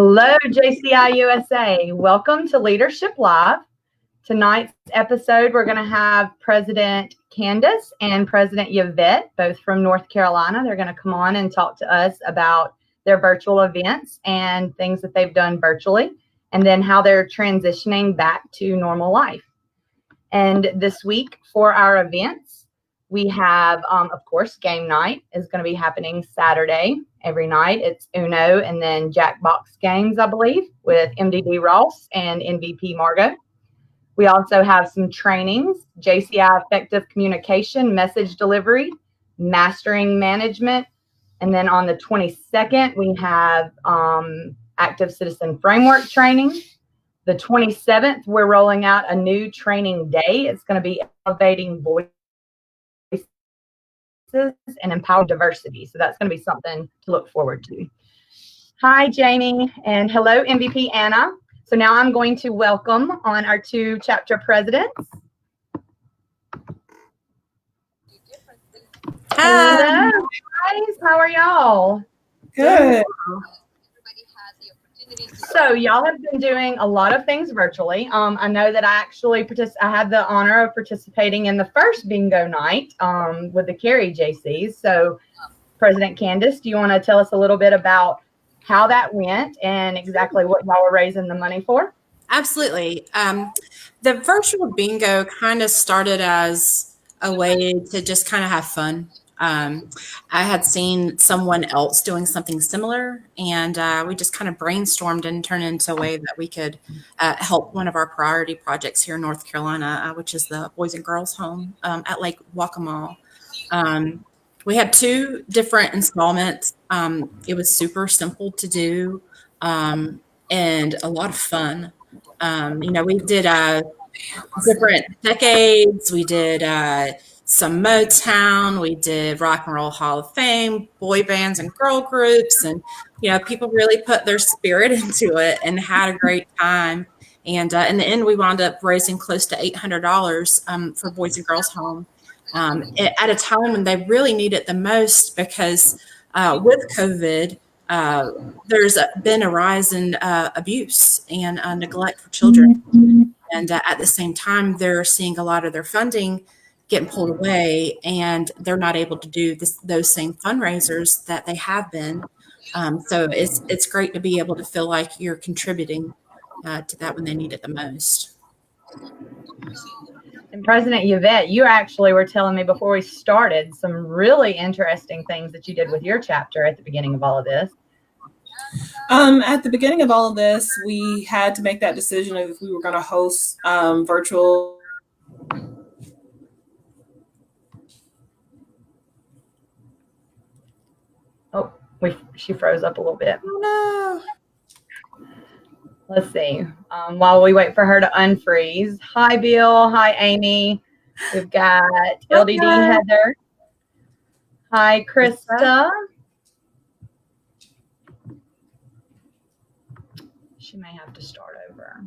Hello, JCI USA. Welcome to Leadership Live. Tonight's episode, we're going to have President Candace and President Yvette, both from North Carolina. They're going to come on and talk to us about their virtual events and things that they've done virtually, and then how they're transitioning back to normal life. And this week for our events, we have, of course, game night is going to be happening Saturday. Every night it's Uno and then Jackbox games, I believe, with MDD Ross and MVP Margot. We also have some trainings, JCI Effective Communication, Message Delivery, Mastering Management. And then on the 22nd, we have Active Citizen Framework training. The 27th, we're rolling out a new training day. It's going to be Elevating Voices and Empower Diversity. So that's going to be something to look forward to. Hi, Jamie, and hello, MVP Anna. So now I'm going to welcome on our two chapter presidents. Hi. Hello, guys. How are y'all? Good. So y'all have been doing a lot of things virtually. I know that I had the honor of participating in the first bingo night with the Cary Jaycees. So President Candace, do you want to tell us a little bit about how that went and exactly what y'all were raising the money for? Absolutely. The virtual bingo kind of started as a way to just kind of have fun. I had seen someone else doing something similar, and we just kind of brainstormed and turned it into a way that we could help one of our priority projects here in North Carolina, which is the Boys and Girls Home at Lake Waccamaw. We had two different installments. It was super simple to do and a lot of fun. We did different decades. We did some Motown. We did Rock and Roll Hall of Fame, boy bands and girl groups. And, people really put their spirit into it and had a great time. And in the end, we wound up raising close to $800 for Boys and Girls Home at a time when they really need it the most because with COVID, there's been a rise in abuse and neglect for children. And at the same time, they're seeing a lot of their funding getting pulled away, and they're not able to do those same fundraisers that they have been. So it's great to be able to feel like you're contributing to that when they need it the most. And President Yvette, you actually were telling me before we started some really interesting things that you did with your chapter at the beginning of all of this. At the beginning of all of this, we had to make that decision of if we were going to host virtual. Oh, she froze up a little bit. Oh, no. Let's see. While we wait for her to unfreeze. Hi, Bill. Hi, Amy. We've got LDD Heather. Hi, Krista. She may have to start over.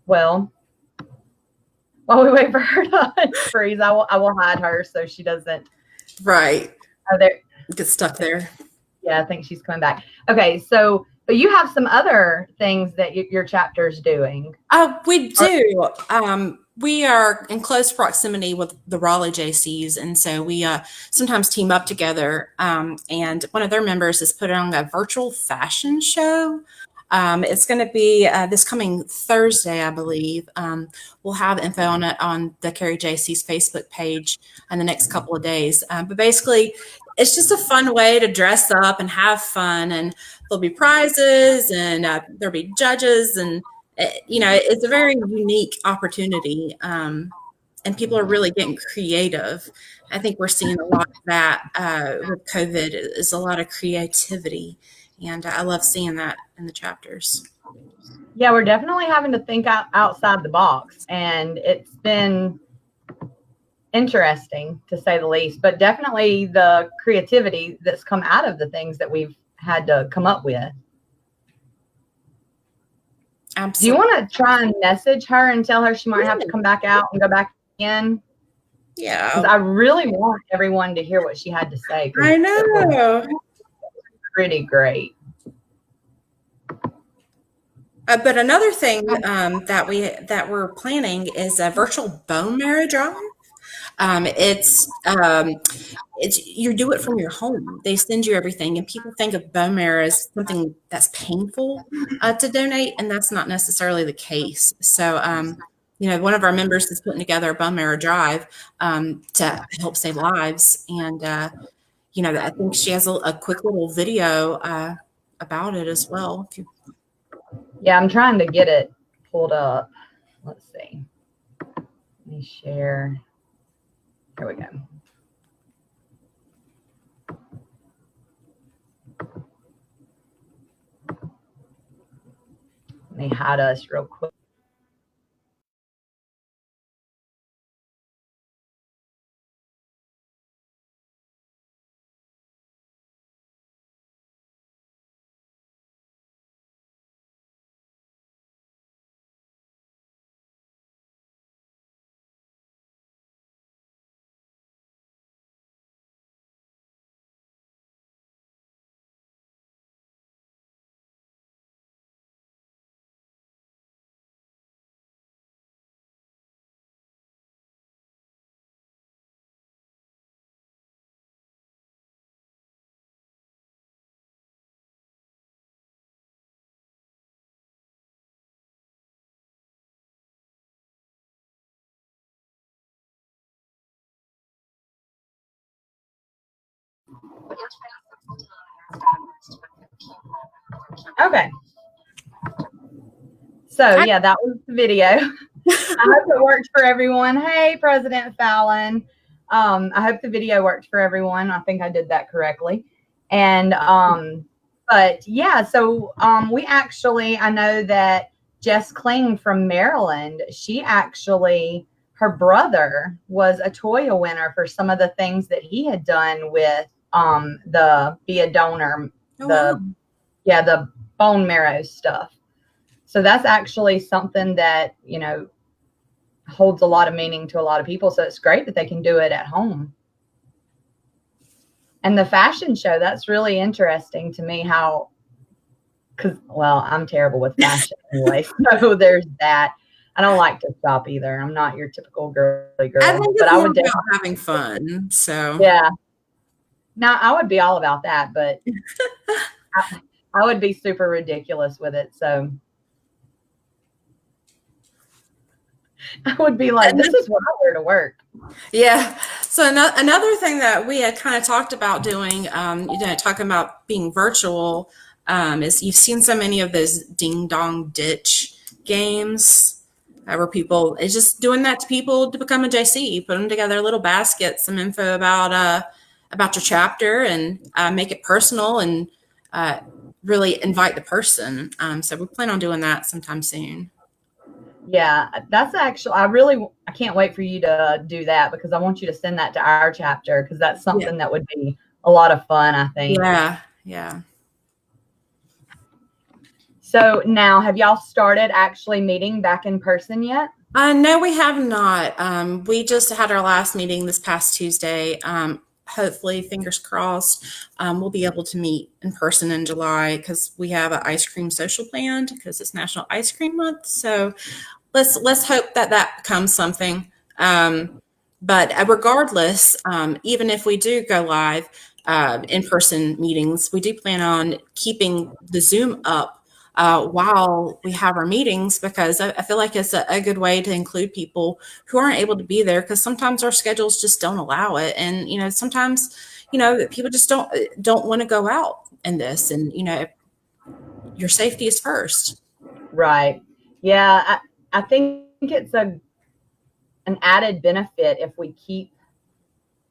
Well, while we wait for her to unfreeze, I will hide her so she doesn't. Right. Get stuck there. Yeah, I think she's coming back. Okay, so but you have some other things that your chapter's doing. We do. We are in close proximity with the Raleigh Jaycees, and so we sometimes team up together. And one of their members is putting on a virtual fashion show. It's going to be this coming Thursday, I believe. We'll have info on it on the Cary Jaycees Facebook page in the next couple of days. But basically, it's just a fun way to dress up and have fun. And there'll be prizes and there'll be judges. And, it's a very unique opportunity. And people are really getting creative. I think we're seeing a lot of that with COVID is a lot of creativity. And I love seeing that in the chapters. Yeah, we're definitely having to think outside the box. And it's been interesting, to say the least. But definitely the creativity that's come out of the things that we've had to come up with. Do you Absolutely. want to try and message her and tell her she might have to come back out and go back in? Yeah. Because I really want everyone to hear what she had to say. I know. Pretty great. But another thing that we're planning is a virtual bone marrow drive. It's you do it from your home. They send you everything, and people think of bone marrow as something that's painful to donate, and that's not necessarily the case. So, one of our members is putting together a bone marrow drive to help save lives, and I think she has a quick little video about it as well. Yeah, I'm trying to get it pulled up. Let's see. Let me share. Here we go. Let me hide us real quick. Okay. So yeah, that was the video. I hope it worked for everyone. Hey, President Fallon. I hope the video worked for everyone. I think I did that correctly. And but yeah, so we actually, I know that Jess Kling from Maryland, her brother was a TOYA winner for some of the things that he had done with the Be a Donor, the bone marrow stuff. So that's actually something that, holds a lot of meaning to a lot of people. So it's great that they can do it at home. And the fashion show, that's really interesting to me because I'm terrible with fashion anyway. So there's that. I don't like to shop either. I'm not your typical girly girl. I think it's more about having fun. So yeah. Now I would be all about that, but I would be super ridiculous with it. So I would be like, this is what I wear to work. Yeah. So another thing that we had kind of talked about doing, talking about being virtual, is you've seen so many of those ding dong ditch games where people is just doing that to people to become a JC, put them together a little basket, some info about your chapter, and make it personal and really invite the person. So we plan on doing that sometime soon. Yeah, that's actually, I can't wait for you to do that because I want you to send that to our chapter because that's something that would be a lot of fun, I think. Yeah. So now, have y'all started actually meeting back in person yet? No, we have not. We just had our last meeting this past Tuesday. Hopefully, fingers crossed, we'll be able to meet in person in July because we have an ice cream social planned because it's National Ice Cream Month. So let's hope that becomes something. But regardless, even if we do go live in-person meetings, we do plan on keeping the Zoom up while we have our meetings because I feel like it's a good way to include people who aren't able to be there because sometimes our schedules just don't allow it. And, sometimes, people just don't want to go out in this and, your safety is first. Right. Yeah. I think it's an added benefit if we keep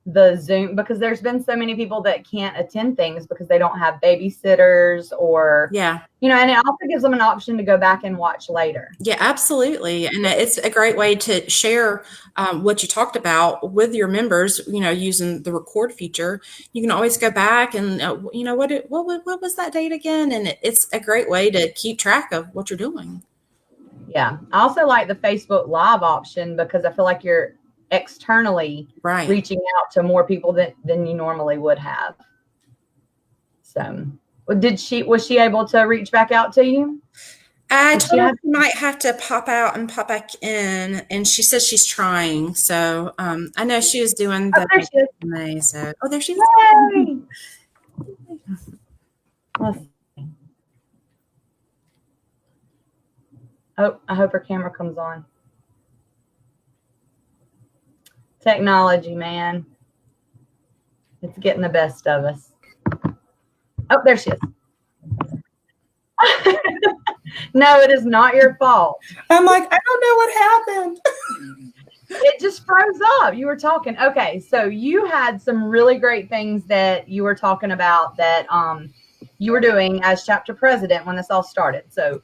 the Zoom because there's been so many people that can't attend things because they don't have babysitters or, and it also gives them an option to go back and watch later. Yeah, absolutely. And it's a great way to share what you talked about with your members, using the record feature. You can always go back and, what was that date again? And it's a great way to keep track of what you're doing. Yeah. I also like the Facebook Live option because I feel like you're externally reaching out to more people than you normally would have. So, was she able to reach back out to you? I told her she might have to pop out and pop back in, and she says she's trying. So I know she was doing the resume. So there she is. Yay! Oh, I hope her camera comes on. Technology, man. It's getting the best of us. Oh, there she is. No, it is not your fault. I'm like, I don't know what happened. It just froze up. You were talking. Okay, so you had some really great things that you were talking about that you were doing as chapter president when this all started. So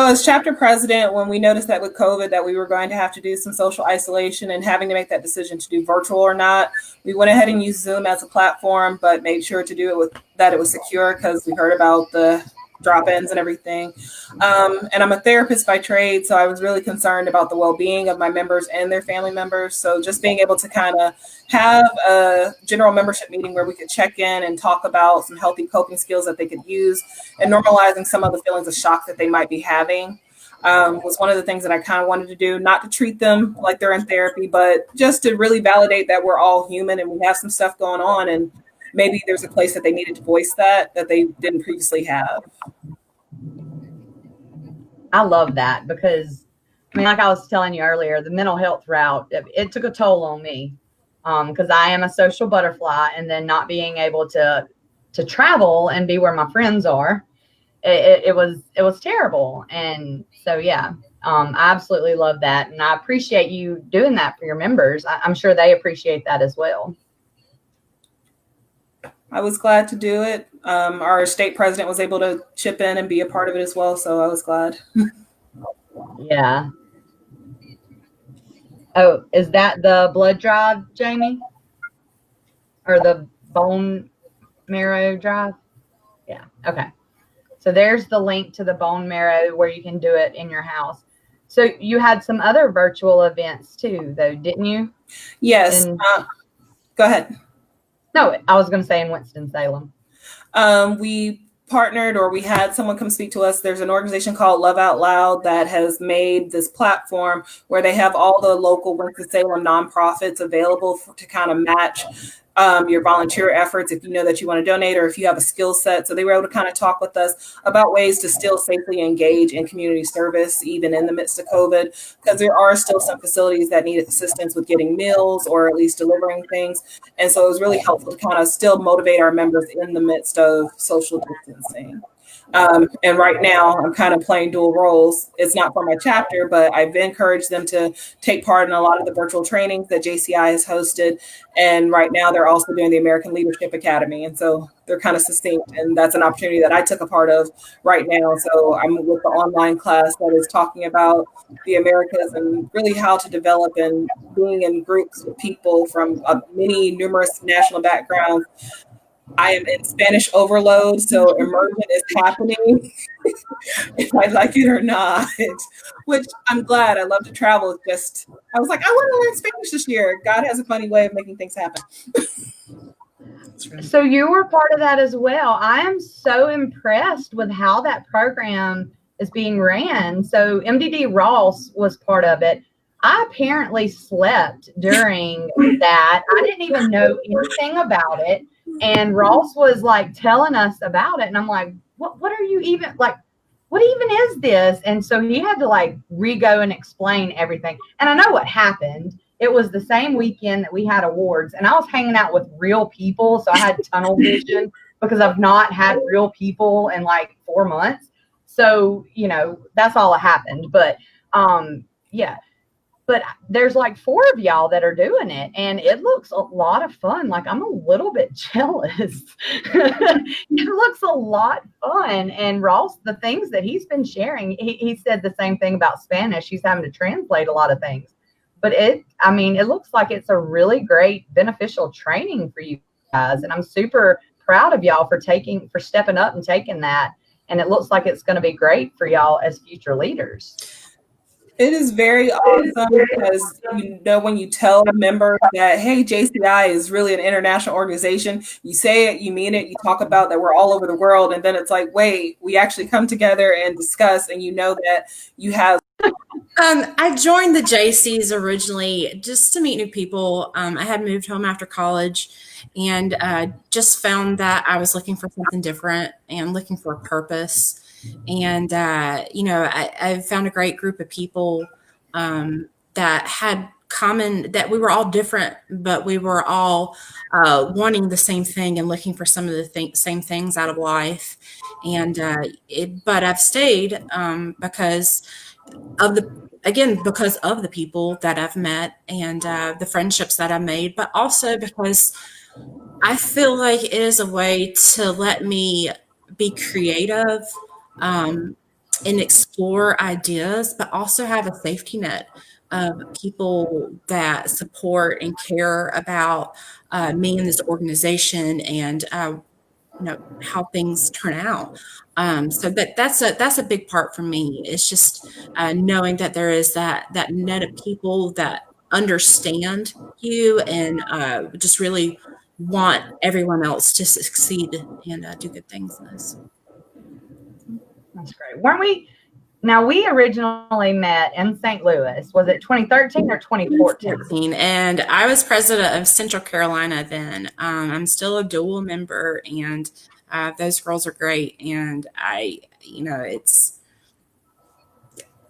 as chapter president, when we noticed that with COVID that we were going to have to do some social isolation and having to make that decision to do virtual or not, we went ahead and used Zoom as a platform, but made sure to do it that it was secure because we heard about the drop-ins and everything. And I'm a therapist by trade, so I was really concerned about the well-being of my members and their family members. So just being able to kind of have a general membership meeting where we could check in and talk about some healthy coping skills that they could use and normalizing some of the feelings of shock that they might be having was one of the things that I kind of wanted to do, not to treat them like they're in therapy, but just to really validate that we're all human and we have some stuff going on, and maybe there's a place that they needed to voice that they didn't previously have. I love that because, I mean, like I was telling you earlier, the mental health route, it took a toll on me because I am a social butterfly, and then not being able to travel and be where my friends are, it was terrible. And so, yeah, I absolutely love that. And I appreciate you doing that for your members. I'm sure they appreciate that as well. I was glad to do it. Our state president was able to chip in and be a part of it as well, so I was glad. Yeah. Oh, is that the blood drive, Jamie? Or the bone marrow drive? Yeah. Okay. So there's the link to the bone marrow where you can do it in your house. So you had some other virtual events too, though, didn't you? Yes. Go ahead. No, I was going to say in Winston-Salem. We partnered, or we had someone come speak to us. There's an organization called Love Out Loud that has made this platform where they have all the local Winston-Salem nonprofits available to kind of match your volunteer efforts if you know that you want to donate or if you have a skill set. So they were able to kind of talk with us about ways to still safely engage in community service, even in the midst of COVID, because there are still some facilities that need assistance with getting meals or at least delivering things. And so it was really helpful to kind of still motivate our members in the midst of social distancing. And right now I'm kind of playing dual roles. It's not for my chapter, but I've encouraged them to take part in a lot of the virtual trainings that JCI has hosted. And right now they're also doing the American Leadership Academy. And so they're kind of succinct. And that's an opportunity that I took a part of right now. So I'm with the online class that is talking about the Americas and really how to develop and being in groups with people from numerous national backgrounds. I am in Spanish overload, so immersion is happening, if I like it or not, which I'm glad. I love to travel. I was like, I want to learn Spanish this year. God has a funny way of making things happen. So you were part of that as well. I am so impressed with how that program is being ran. So MDD Ross was part of it. I apparently slept during that. I didn't even know anything about it. And Ross was like telling us about it. And I'm like, what are you even like? What even is this? And so he had to like re-go and explain everything. And I know what happened. It was the same weekend that we had awards, and I was hanging out with real people. So I had tunnel vision because I've not had real people in like 4 months. So, that's all that happened. But yeah. But there's like 4 of y'all that are doing it, and it looks a lot of fun. Like, I'm a little bit jealous. It looks a lot fun. And Ross, the things that he's been sharing, he said the same thing about Spanish. He's having to translate a lot of things. But it looks like it's a really great beneficial training for you guys. And I'm super proud of y'all for stepping up and taking that. and it looks like it's going to be great for y'all as future leaders. It is very awesome because, when you tell members that, hey, JCI is really an international organization, you say it, you mean it, you talk about that we're all over the world. And then it's like, wait, we actually come together and discuss, and that you have. I joined the Jaycees originally just to meet new people. I had moved home after college and just found that I was looking for something different and looking for a purpose. And, I found a great group of people that had that we were all different, but we were all wanting the same thing and looking for some of the same things out of life. And but I've stayed because of the people that I've met and the friendships that I've made, but also because I feel like it is a way to let me be creative and explore ideas, but also have a safety net of people that support and care about me and this organization and how things turn out. So that's a big part for me. It's just knowing that there is that net of people that understand you and just really want everyone else to succeed and do good things in this. That's great. Weren't we? Now, we originally met in St. Louis. Was it 2013 or 2014? And I was president of Central Carolina then. I'm still a dual member, and those girls are great. And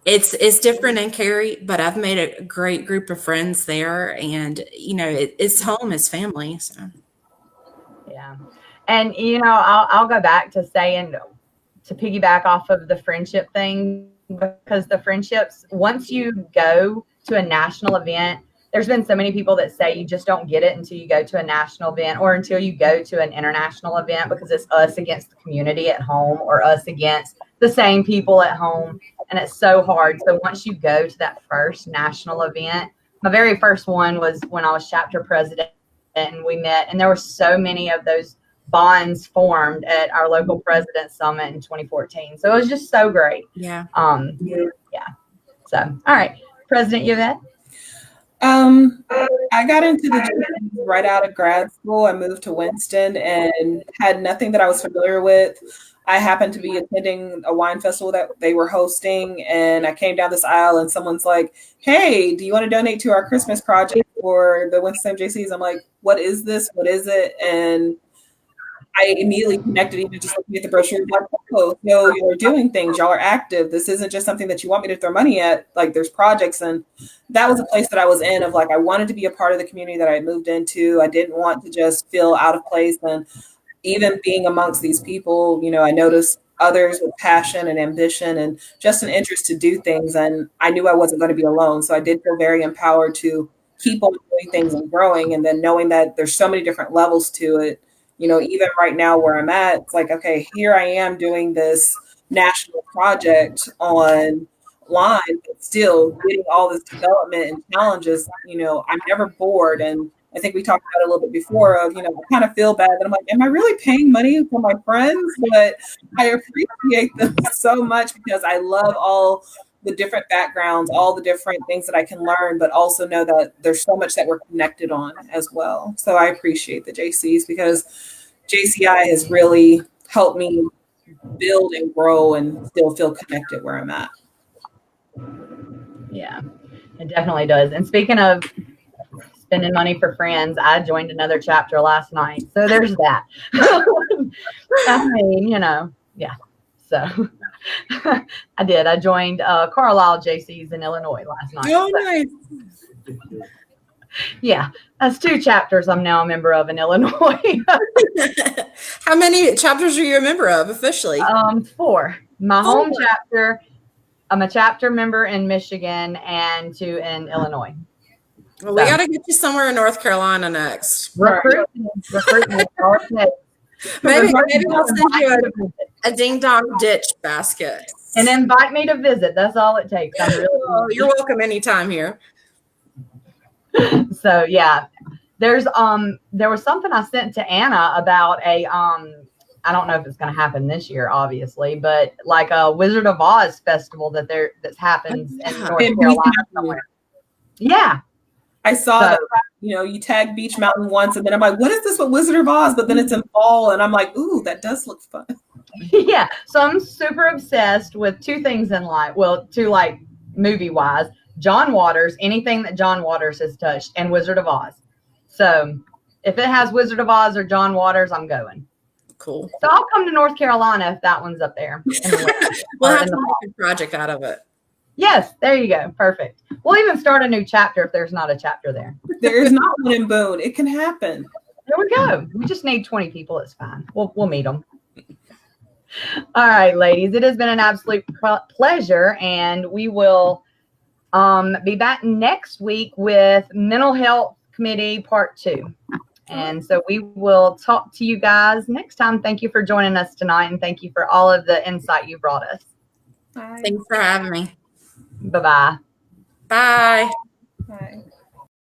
it's different in Cary, but I've made a great group of friends there, and it's home, it's family. So yeah, and I'll go back to saying, to piggyback off of the friendship thing, because the friendships, once you go to a national event, there's been so many people that say you just don't get it until you go to a national event or until you go to an international event, because it's us against the community at home or us against the same people at home. And it's so hard. So once you go to that first national event, my very first one was when I was chapter president, and we met, and there were so many of those bonds formed at our local president summit in 2014. So it was just so great. Yeah. So, all right, President Yvette. I got into the Jaycees right out of grad school. I moved to Winston and had nothing that I was familiar with. I happened to be attending a wine festival that they were hosting, and I came down this aisle and someone's like, hey, do you want to donate to our Christmas project for the Winston Jaycees? I'm like, what is this? What is it? And I immediately connected, even just looking at the brochure, like, oh, so you're doing things, y'all are active. This isn't just something that you want me to throw money at. Like, there's projects. And that was a place that I was in, of like, I wanted to be a part of the community that I moved into. I didn't want to just feel out of place. And even being amongst these people, I noticed others with passion and ambition and just an interest to do things. And I knew I wasn't going to be alone. So I did feel very empowered to keep on doing things and growing. And then knowing that there's so many different levels to it. Even right now where I'm at, it's like, okay, here I am doing this national project online, but still getting all this development and challenges. I'm never bored. And I think we talked about it a little bit before of, I kind of feel bad that I'm like, am I really paying money for my friends? But I appreciate them so much because I love all the different backgrounds, all the different things that I can learn, but also know that there's so much that we're connected on as well. So I appreciate the Jaycees because JCI has really helped me build and grow and still feel connected where I'm at. Yeah, it definitely does. And speaking of spending money for friends, I joined another chapter last night. So there's that. I mean, yeah. So I did. I joined Carlisle Jaycees in Illinois last night. Oh, nice. Yeah, that's 2 chapters I'm now a member of in Illinois. How many chapters are you a member of officially? 4. My home chapter, I'm a chapter member in Michigan and 2 in Illinois. Well, we got to get you somewhere in North Carolina next. Recruitment. Maybe I'll send you a ding dong ditch basket. And invite me to visit. That's all it takes. You're welcome anytime here. So yeah, there was something I sent to Anna about I don't know if it's going to happen this year, obviously, but like a Wizard of Oz festival that happens in North Carolina somewhere. Yeah. I saw that, you tag Beach Mountain once, and then I'm like, what is this with Wizard of Oz? But then it's in fall, and I'm like, ooh, that does look fun. Yeah. So I'm super obsessed with two things in life. Well, two like movie-wise. John Waters, anything that John Waters has touched, and Wizard of Oz. So if it has Wizard of Oz or John Waters, I'm going. Cool. So I'll come to North Carolina if that one's up there. We'll have to make a project out of it. Yes, there you go. Perfect. We'll even start a new chapter if there's not a chapter there. There is not one in Boone. It can happen. There we go. We just need 20 people. It's fine. We'll meet them. All right, ladies. It has been an absolute pleasure, and we will be back next week with Mental Health Committee Part 2. And so we will talk to you guys next time. Thank you for joining us tonight, and thank you for all of the insight you brought us. Bye. Thanks for having me. Bye-bye. Bye.